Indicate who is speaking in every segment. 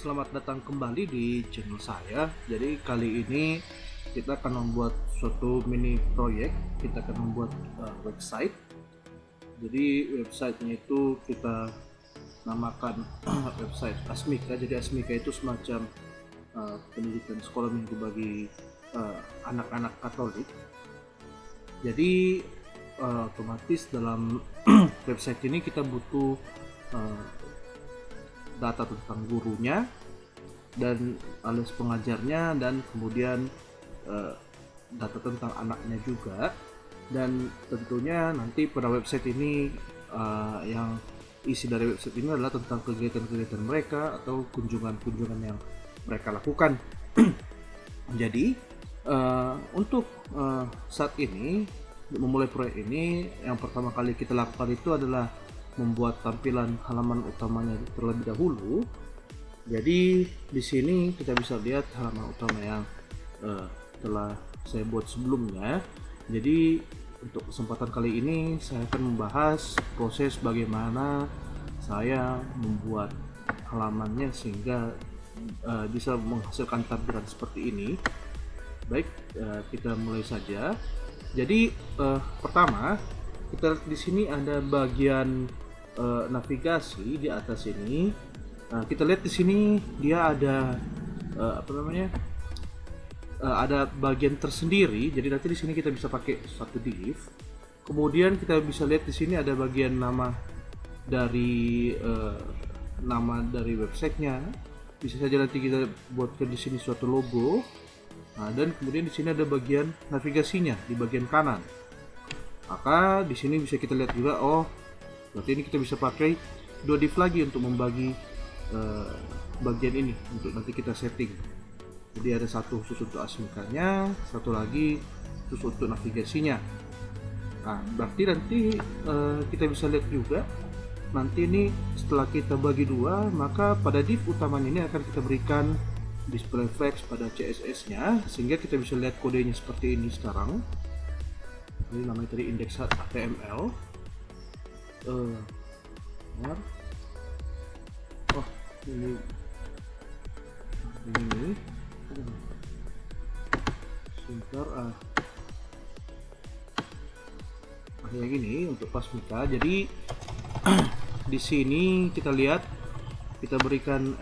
Speaker 1: Selamat datang kembali di channel saya. Jadi kali ini kita akan membuat suatu mini proyek. Kita akan membuat website. Jadi websitenya itu kita namakan website Asmika. Jadi Asmika itu semacam pendidikan sekolah minggu bagi anak-anak Katolik. Jadi otomatis dalam website ini kita butuh data tentang gurunya dan alias pengajarnya, dan kemudian data tentang anaknya juga. Dan tentunya nanti pada website ini yang isi dari website ini adalah tentang kegiatan-kegiatan mereka atau kunjungan-kunjungan yang mereka lakukan. Jadi untuk saat ini memulai proyek ini, yang pertama kali kita lakukan itu adalah membuat tampilan halaman utamanya terlebih dahulu. Jadi di sini kita bisa lihat halaman utama yang telah saya buat sebelumnya. Jadi untuk kesempatan kali ini saya akan membahas proses bagaimana saya membuat halamannya sehingga bisa menghasilkan tampilan seperti ini. Baik, kita mulai saja. Jadi pertama kita lihat di sini ada bagian navigasi di atas ini. Kita lihat di sini dia ada ada bagian tersendiri. Jadi nanti di sini kita bisa pakai satu div. Kemudian kita bisa lihat di sini ada bagian nama dari websitenya. Bisa saja nanti kita buatkan di sini suatu logo. Nah, dan kemudian di sini ada bagian navigasinya di bagian kanan. Maka di sini bisa kita lihat juga, berarti ini kita bisa pakai dua div lagi untuk membagi bagian ini untuk nanti kita setting. Jadi ada satu khusus untuk Asmikanya, satu lagi khusus untuk navigasinya. Nah, berarti nanti kita bisa lihat juga nanti ini setelah kita bagi dua, maka pada div utamanya ini akan kita berikan display flags pada CSS-nya sehingga kita bisa lihat kodenya seperti ini sekarang. Ini namanya tadi index HTML. Ini sebentar yang ini untuk Asmika. Jadi di sini kita lihat kita berikan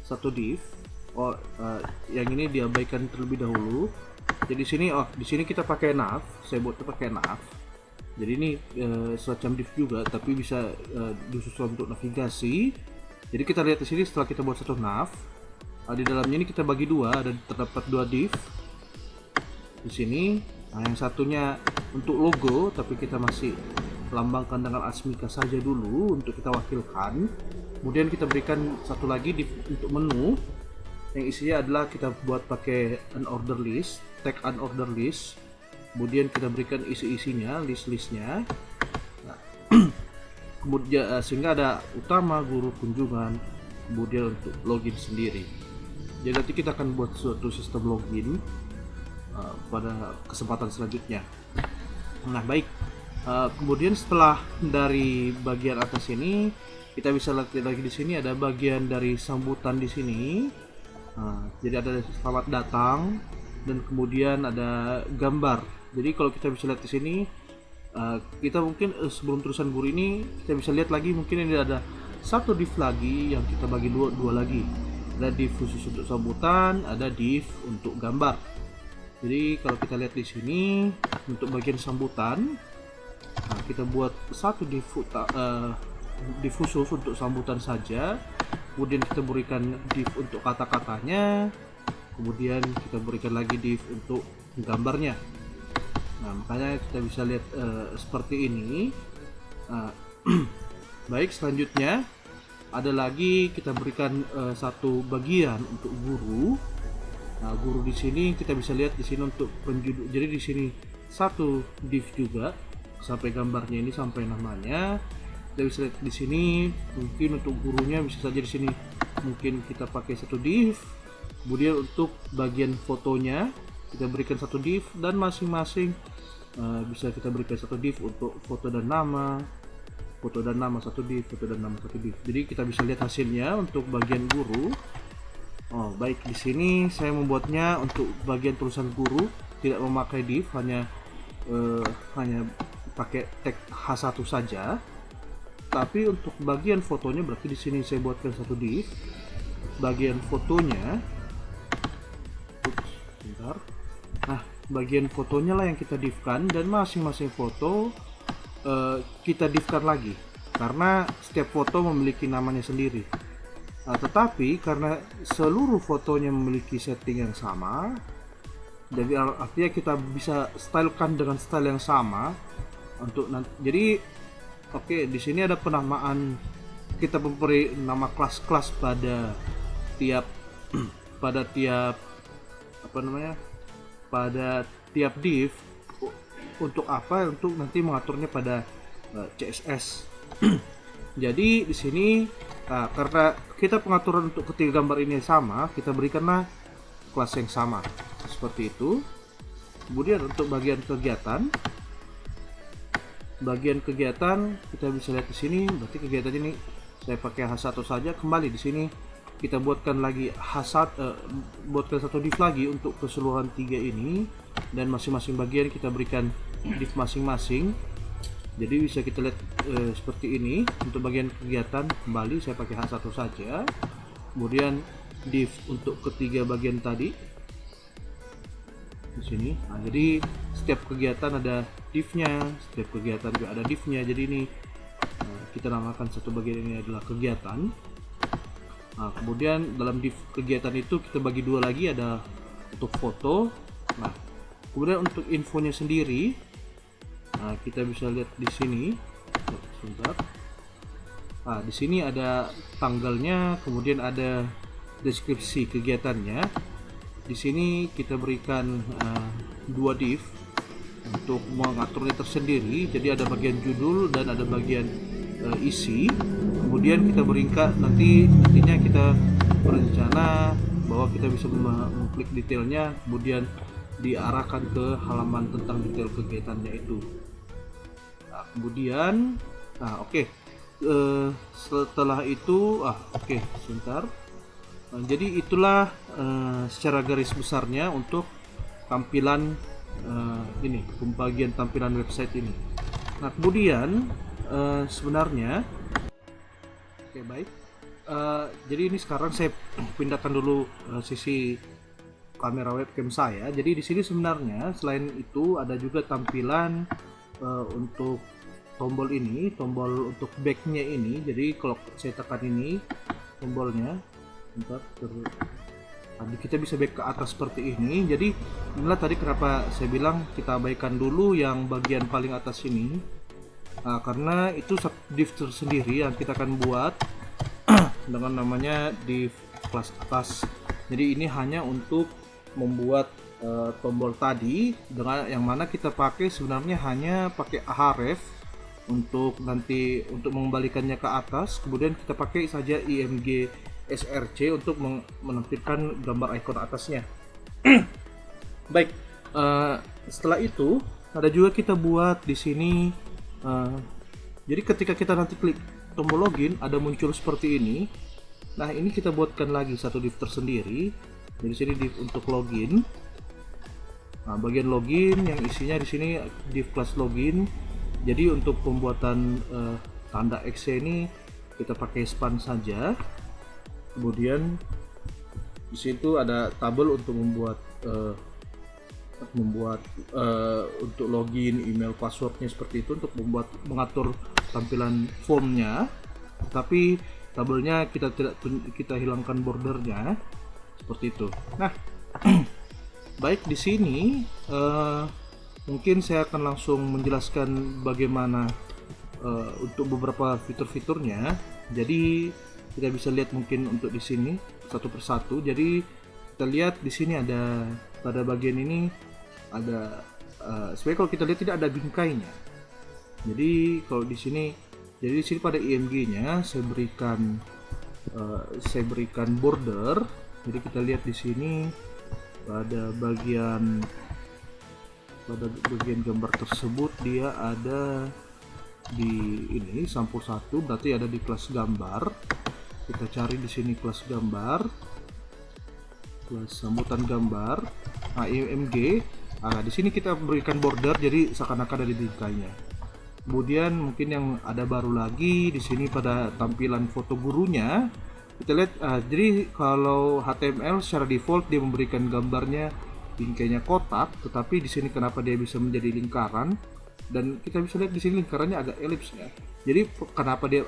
Speaker 1: satu div. Yang ini diabaikan terlebih dahulu. Jadi di sini kita pakai nav. Saya buatnya pakai nav. Jadi ini semacam div juga, tapi bisa disusun untuk navigasi. Jadi kita lihat di sini setelah kita buat satu nav, di dalamnya ini kita bagi dua dan terdapat dua div di sini. Nah, yang satunya untuk logo, tapi kita masih lambangkan dengan Asmika saja dulu untuk kita wakilkan. Kemudian kita berikan satu lagi div untuk menu, yang isinya adalah kita buat pakai unorder list, tag unorder list. Kemudian kita berikan isi-isinya, list-listnya. Nah, kemudian sehingga ada utama, guru, kunjungan, kemudian untuk login sendiri. Jadi nanti kita akan buat suatu sistem login pada kesempatan selanjutnya. Nah, baik. Kemudian setelah dari bagian atas ini, kita bisa lihat lagi di sini ada bagian dari sambutan di sini. Jadi ada selamat datang dan kemudian ada gambar. Jadi kalau kita bisa lihat di sini, kita mungkin sebelum tulisan guru ini kita bisa lihat lagi, mungkin ini ada satu div lagi yang kita bagi dua lagi. Ada div khusus untuk sambutan, ada div untuk gambar. Jadi kalau kita lihat di sini untuk bagian sambutan, kita buat satu div khusus untuk sambutan saja. Kemudian kita berikan div untuk kata-katanya. Kemudian kita berikan lagi div untuk gambarnya. Nah, makanya kita bisa lihat seperti ini. Baik, selanjutnya ada lagi kita berikan satu bagian untuk guru. Nah, guru di sini kita bisa lihat di sini untuk penjudul. Jadi di sini satu div juga sampai gambarnya ini sampai namanya. Kita bisa lihat di sini mungkin untuk gurunya bisa saja di sini mungkin kita pakai satu div. Kemudian untuk bagian fotonya kita berikan satu div, dan masing-masing bisa kita berikan satu div untuk foto dan nama. foto dan nama satu div, foto dan nama satu div. Jadi kita bisa lihat hasilnya untuk bagian guru. Oh baik, di sini saya membuatnya untuk bagian tulisan guru tidak memakai div, hanya pakai tag H1 saja. Tapi untuk bagian fotonya berarti di sini saya buatkan satu div. Bagian fotonya, bentar. Nah, bagian fotonya lah yang kita divkan, dan masing-masing foto kita divkan lagi karena setiap foto memiliki namanya sendiri. Nah, tetapi karena seluruh fotonya memiliki setting yang sama, jadi artinya kita bisa stylekan dengan style yang sama untuk nanti. Jadi oke, di sini ada penamaan, kita memberi nama kelas-kelas pada tiap pada tiap div. Untuk apa? Untuk nanti mengaturnya pada CSS. Jadi di sini karena kita pengaturan untuk ketiga gambar ini sama, kita berikanlah kelas yang sama seperti itu. Kemudian untuk bagian kegiatan kita bisa lihat di sini. Berarti kegiatan ini saya pakai H1 saja. Kembali di sini kita buatkan lagi buatkan satu div lagi untuk keseluruhan tiga ini, dan masing-masing bagian kita berikan div masing-masing. Jadi bisa kita lihat seperti ini. Untuk bagian kegiatan kembali saya pakai H1 saja. Kemudian div untuk ketiga bagian tadi di sini. Nah, jadi setiap kegiatan ada divnya, setiap kegiatan juga ada divnya. Jadi ini kita namakan satu bagian ini adalah kegiatan. Nah, kemudian dalam div kegiatan itu kita bagi dua lagi, ada untuk foto. Nah, kemudian untuk infonya sendiri, nah, kita bisa lihat di sini. Sebentar. Nah, di sini ada tanggalnya, kemudian ada deskripsi kegiatannya. Di sini kita berikan dua div untuk mengaturnya tersendiri. Jadi ada bagian judul dan ada bagian isi. Kemudian kita berikan nantinya kita berencana bahwa kita bisa mengklik detailnya, kemudian diarahkan ke halaman tentang detail kegiatannya itu. Nah, kemudian oke. Setelah itu sebentar. Jadi itulah secara garis besarnya untuk tampilan ini, pembagian tampilan website ini. Nah, kemudian sebenarnya baik. Jadi ini sekarang saya pindahkan dulu sisi kamera webcam saya. Jadi di sini sebenarnya selain itu ada juga tampilan untuk tombol ini, tombol untuk backnya ini. Jadi kalau saya tekan ini tombolnya, kita bisa back ke atas seperti ini. Jadi inilah tadi kenapa saya bilang kita abaikan dulu yang bagian paling atas ini, karena itu div tersendiri yang kita akan buat dengan namanya div kelas atas. Jadi ini hanya untuk membuat tombol tadi, dengan yang mana kita pakai sebenarnya hanya pakai href untuk nanti untuk mengembalikannya ke atas. Kemudian kita pakai saja img src untuk menampilkan gambar icon atasnya. Baik, setelah itu ada juga kita buat di sini. Jadi ketika kita nanti klik tombol login, ada muncul seperti ini. Nah, ini kita buatkan lagi satu div tersendiri. Jadi sini div untuk login. Nah, bagian login yang isinya di sini div class login. Jadi untuk pembuatan tanda X ini kita pakai span saja. Kemudian di situ ada tabel untuk membuat untuk login, email, passwordnya seperti itu, untuk mengatur tampilan formnya. Tapi tabelnya kita hilangkan bordernya seperti itu. Nah, baik, di sini mungkin saya akan langsung menjelaskan bagaimana untuk beberapa fitur-fiturnya. Jadi kita bisa lihat mungkin untuk di sini satu persatu. Jadi kita lihat di sini ada pada bagian ini ada sebenarnya kalau kita lihat tidak ada bingkainya. Jadi kalau di sini, jadi di sini pada img-nya saya berikan border. Jadi kita lihat di sini pada bagian gambar tersebut dia ada di ini sampul 1 berarti ada di kelas gambar. Kita cari di sini kelas gambar, kelas sambutan gambar. Nah, IMG. Nah, di sini kita berikan border jadi seakan-akan ada di bingkainya. Kemudian mungkin yang ada baru lagi di sini pada tampilan foto gurunya kita lihat. Jadi kalau HTML secara default dia memberikan gambarnya bingkainya kotak, tetapi di sini kenapa dia bisa menjadi lingkaran, dan kita bisa lihat di sini lingkarannya agak elips ya. Jadi kenapa dia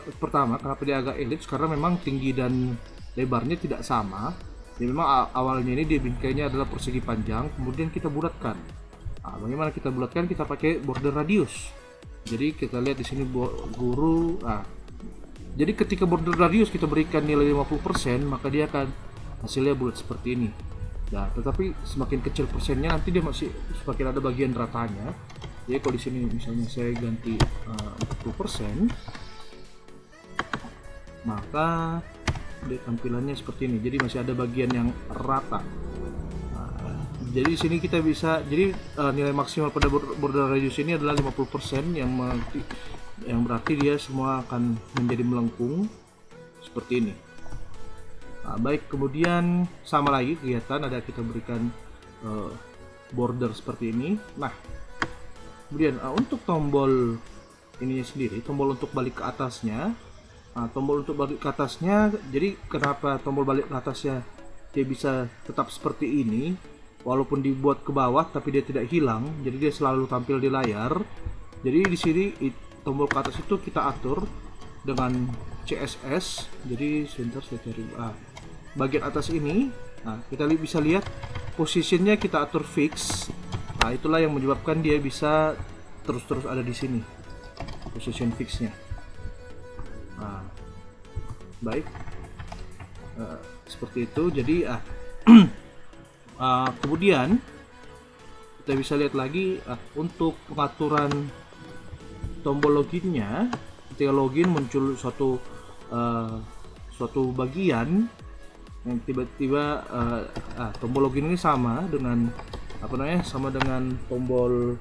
Speaker 1: agak elips, karena memang tinggi dan lebarnya tidak sama. Jadi memang awalnya ini dia bingkainya adalah persegi panjang, kemudian kita bulatkan. Nah, bagaimana kita bulatkan? Kita pakai border radius. Jadi kita lihat di sini guru. Jadi ketika border radius kita berikan nilai 50%, maka dia akan hasilnya bulat seperti ini. Nah, tetapi semakin kecil persennya nanti dia masih semakin ada bagian ratanya. Jadi kalau di sini misalnya saya ganti 40%, maka dia tampilannya seperti ini. Jadi masih ada bagian yang rata. Jadi di sini kita bisa, jadi nilai maksimal pada border radius ini adalah 50%, yang berarti dia semua akan menjadi melengkung seperti ini. Nah, baik, kemudian sama lagi kegiatan ada kita berikan border seperti ini. Nah, kemudian untuk tombol ininya sendiri, tombol untuk balik ke atasnya. Tombol untuk balik ke atasnya, jadi kenapa tombol balik ke atasnya dia bisa tetap seperti ini walaupun dibuat ke bawah tapi dia tidak hilang, jadi dia selalu tampil di layar. Jadi di sini tombol ke atas itu kita atur dengan CSS. Jadi sebentar saya cari bagian atas ini. Nah, kita bisa lihat posisinya kita atur fix. Nah, itulah yang menyebabkan dia bisa terus-terus ada di sini position fixnya. Nah, baik, seperti itu. Jadi kemudian kita bisa lihat lagi untuk pengaturan tombol loginnya. Ketika login muncul suatu bagian yang tiba-tiba tombol login ini sama dengan tombol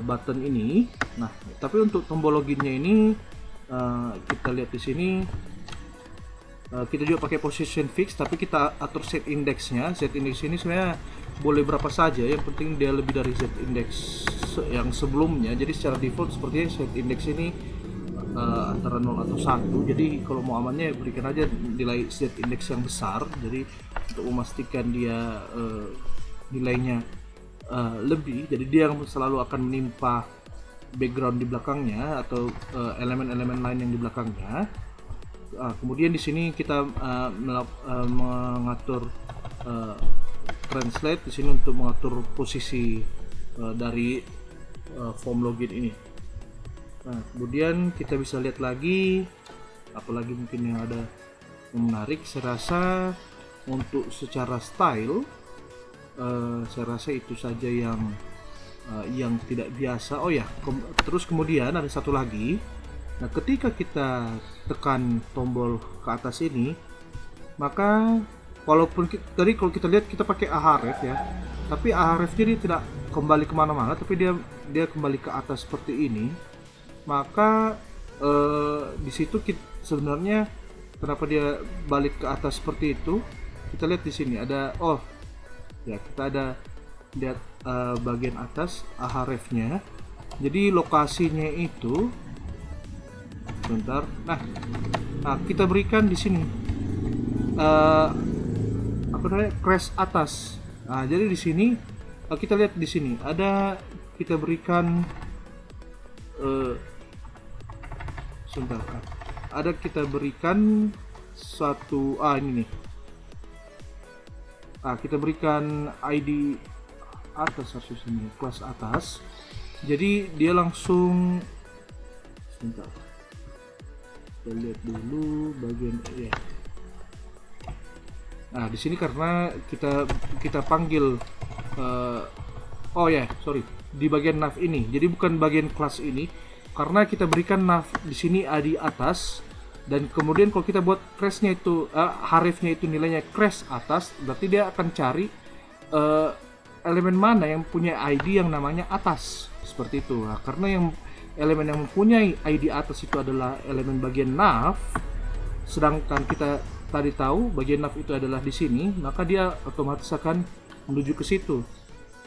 Speaker 1: button ini. Nah, tapi untuk tombol loginnya ini kita lihat di sini. Kita juga pakai position fix, tapi kita atur set indexnya. Set index ini sebenarnya boleh berapa saja, yang penting dia lebih dari set index yang sebelumnya. Jadi secara default sepertinya set index ini antara 0 atau 1. Jadi kalau mau amannya berikan aja nilai set index yang besar. Jadi untuk memastikan dia nilainya lebih, jadi dia selalu akan menimpa background di belakangnya atau elemen-elemen lain yang di belakangnya. Kemudian di sini kita mengatur translate di sini untuk mengatur posisi dari form login ini. Nah, kemudian kita bisa lihat lagi apalagi mungkin yang ada yang menarik. Saya rasa untuk secara style saya rasa itu saja yang tidak biasa. Oh ya, terus kemudian ada satu lagi. Nah, ketika kita tekan tombol ke atas ini, maka walaupun tadi kalau kita lihat kita pakai ahref ya, tapi ahref jadi tidak kembali kemana-mana, tapi dia kembali ke atas seperti ini. Maka di situ sebenarnya kenapa dia balik ke atas seperti itu? Kita lihat di sini ada kita ada lihat bagian atas ahrefnya. Jadi lokasinya itu sebentar. Nah, kita berikan di sini crash atas. Nah, jadi di sini kita lihat di sini ada kita berikan sebentar. Ada kita berikan satu ini nih. Kita berikan ID atas harusnya kelas atas. Jadi dia langsung sebentar. Kita lihat dulu bagian ya. Nah, di sini karena kita panggil di bagian nav ini. Jadi bukan bagian kelas ini karena kita berikan nav di sini di atas, dan kemudian kalau kita buat crashnya itu hrefnya itu nilainya crash atas, berarti dia akan cari elemen mana yang punya ID yang namanya atas, seperti itu. Nah, karena yang elemen yang mempunyai ID atas itu adalah elemen bagian nav, sedangkan kita tadi tahu bagian nav itu adalah di sini, maka dia otomatis akan menuju ke situ.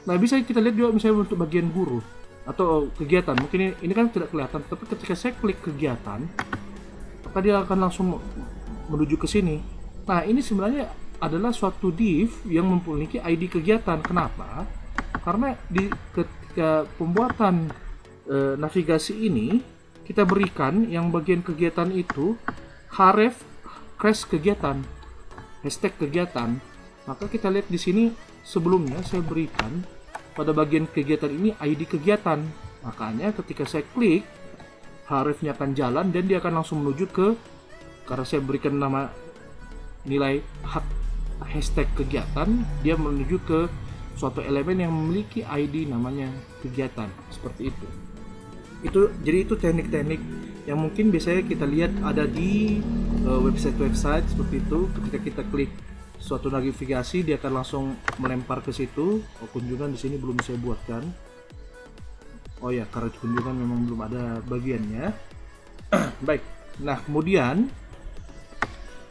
Speaker 1: Nah, bisa kita lihat juga misalnya untuk bagian guru atau kegiatan. Mungkin ini kan tidak kelihatan, tapi ketika saya klik kegiatan, maka dia akan langsung menuju ke sini. Nah, ini sebenarnya adalah suatu div yang memiliki ID kegiatan. Kenapa? Karena ketika pembuatan navigasi ini, kita berikan yang bagian kegiatan itu href crash kegiatan, hashtag kegiatan. Maka kita lihat di sini sebelumnya saya berikan pada bagian kegiatan ini ID kegiatan. Makanya ketika saya klik, hrefnya akan jalan dan dia akan langsung menuju ke, karena saya berikan nama nilai hashtag kegiatan, dia menuju ke suatu elemen yang memiliki ID namanya kegiatan, seperti itu. Jadi itu teknik-teknik yang mungkin biasanya kita lihat ada di website-website seperti itu. Ketika kita klik suatu navigasi, dia akan langsung melempar ke situ. Kunjungan di sini belum saya buatkan. Oh ya, karena kunjungan memang belum ada bagiannya. Baik. Nah, kemudian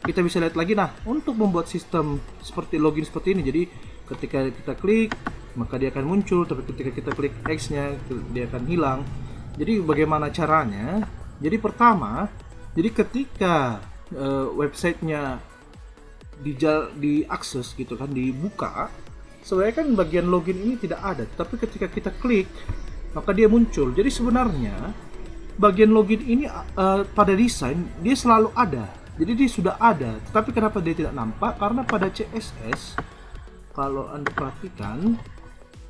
Speaker 1: kita bisa lihat lagi. Nah, untuk membuat sistem seperti login seperti ini, jadi ketika kita klik maka dia akan muncul, tapi ketika kita klik X-nya dia akan hilang. Jadi bagaimana caranya? Jadi pertama, jadi ketika websitenya diakses gitu kan, dibuka, sebenarnya kan bagian login ini tidak ada, tapi ketika kita klik maka dia muncul. Jadi sebenarnya bagian login ini pada desain dia selalu ada, jadi dia sudah ada, tapi kenapa dia tidak nampak? Karena pada CSS kalau Anda perhatikan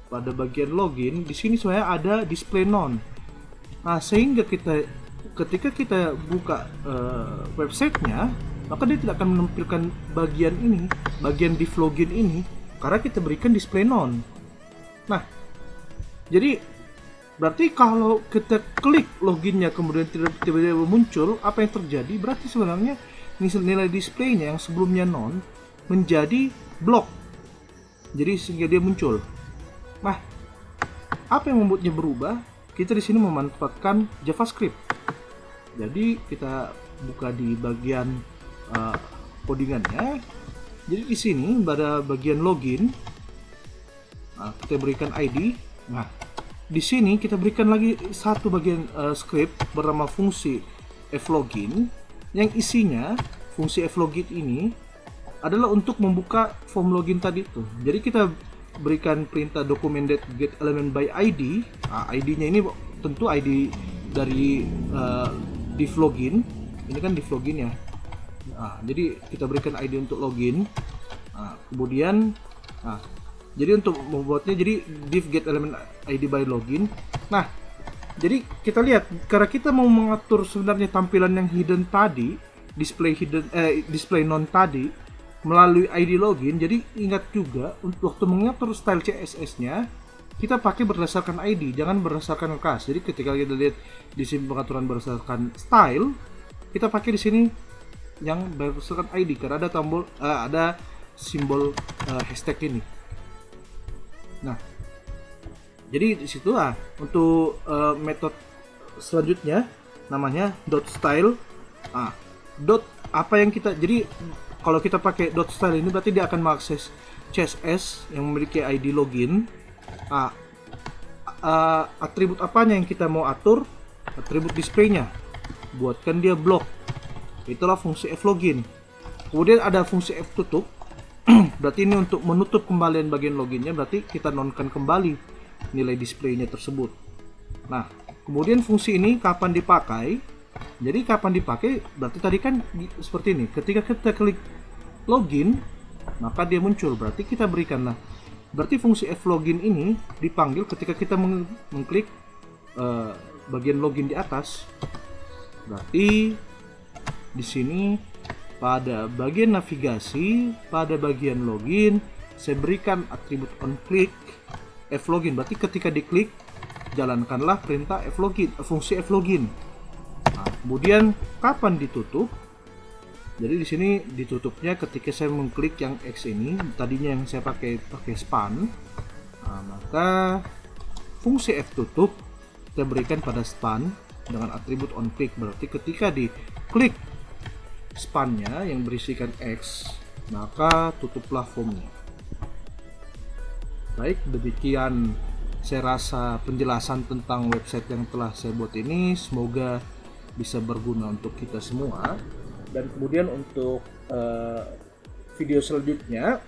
Speaker 1: pada bagian login di sini sebenarnya ada display none. Nah, sehingga ketika kita buka websitenya, maka dia tidak akan menampilkan bagian ini, bagian div login ini, karena kita berikan display none. Nah, jadi berarti kalau kita klik loginnya kemudian tiba-tiba muncul, apa yang terjadi? Berarti sebenarnya nilai displaynya yang sebelumnya none menjadi block. Jadi sehingga dia muncul. Nah, apa yang membuatnya berubah? Kita di sini memanfaatkan JavaScript. Jadi kita buka di bagian codingannya. Jadi di sini pada bagian login, kita berikan ID. Nah, di sini kita berikan lagi satu bagian script bernama fungsi flogin, yang isinya fungsi flogin ini adalah untuk membuka form login tadi itu. Jadi kita berikan perintah document get element by ID. ID-nya ini tentu ID dari div login. Ini kan div login ya. Jadi kita berikan ID untuk login. Kemudian jadi untuk membuatnya jadi div get element ID by login. Nah, jadi kita lihat karena kita mau mengatur sebenarnya tampilan yang hidden tadi, display none tadi melalui ID login. Jadi ingat juga untuk waktu mengatur style CSS-nya kita pakai berdasarkan ID, jangan berdasarkan class. Jadi ketika kita lihat di sini pengaturan berdasarkan style, kita pakai di sini yang berdasarkan ID karena ada tombol ada simbol hashtag ini. Nah, jadi di situ untuk metode selanjutnya namanya .style. Apa yang kita, jadi kalau kita pakai .style ini berarti dia akan mengakses CSS yang memiliki ID login. Atribut apanya yang kita mau atur? Atribut displaynya. Buatkan dia block. Itulah fungsi flogin. Kemudian ada fungsi ftutup. Berarti ini untuk menutup kembalian bagian loginnya, berarti kita nonkan kembali nilai displaynya tersebut. Nah, kemudian fungsi ini kapan dipakai? Jadi kapan dipakai? Berarti tadi kan seperti ini. Ketika kita klik login, maka dia muncul. Berarti kita berikanlah. Berarti fungsi flogin ini dipanggil ketika kita mengklik bagian login di atas. Berarti di sini pada bagian navigasi, pada bagian login, saya berikan atribut onClick flogin. Berarti ketika diklik, jalankanlah perintah flogin, fungsi flogin. Nah, kemudian kapan ditutup? Jadi di sini ditutupnya ketika saya mengklik yang X ini, tadinya yang saya pakai span. Nah, maka fungsi ftutup kita berikan pada span dengan atribut onClick. Berarti ketika diklik spannya yang berisikan X, maka tutuplah formnya. Baik, demikian saya rasa penjelasan tentang website yang telah saya buat ini. Semoga bisa berguna untuk kita semua. Dan kemudian untuk video selanjutnya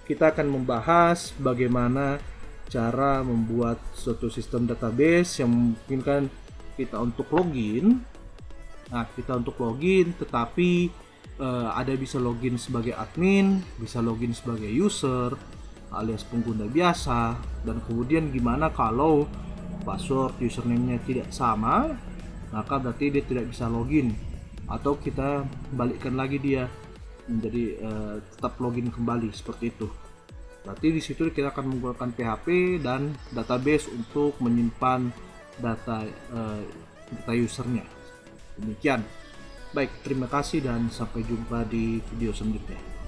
Speaker 1: kita akan membahas bagaimana cara membuat suatu sistem database yang memungkinkan kita untuk login. Nah, kita untuk login, tetapi ada bisa login sebagai admin, bisa login sebagai user alias pengguna biasa, dan kemudian gimana kalau password username-nya tidak sama, maka berarti dia tidak bisa login, atau kita balikkan lagi dia menjadi tetap login kembali seperti itu. Berarti di situ kita akan menggunakan PHP dan database untuk menyimpan data usernya. Demikian. Baik, terima kasih dan sampai jumpa di video selanjutnya.